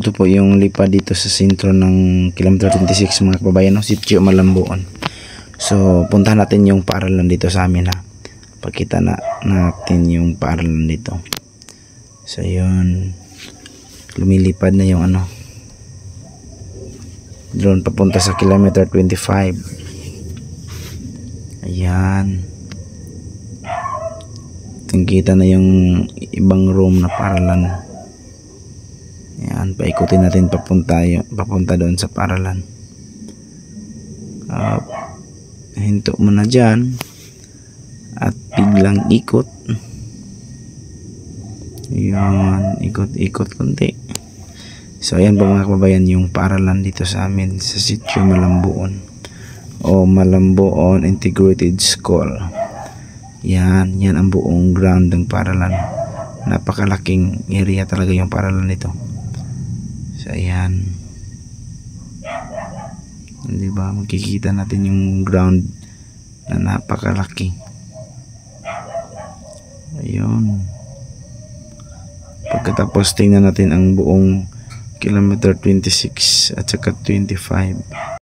Ito po yung lipad dito sa sentro ng kilometer 26 mga kababayan, no? Sitio Malambuon. So puntahan natin yung paaralan dito sa amin, ha. Pakita na natin yung paaralan dito. So yun, lumilipad na yung drone papunta sa kilometer 25. Ayan, kita na yung ibang room na paaralan. Ayan, paikutin natin papunta doon sa paaralan. Hinto mo na dyan at biglang ikot. Ayan, ikot konti. So ayan po mga kababayan, yung paaralan dito sa amin sa Sitio Malambuon o Malambuon Integrated School. Yan ang buong ground ng paaralan. Napakalaking area talaga yung paaralan nito. So ayan, diba, makikita natin yung ground na napakalaki. Ayun, pagkatapos tingnan natin ang buong kilometer 26 at saka 25.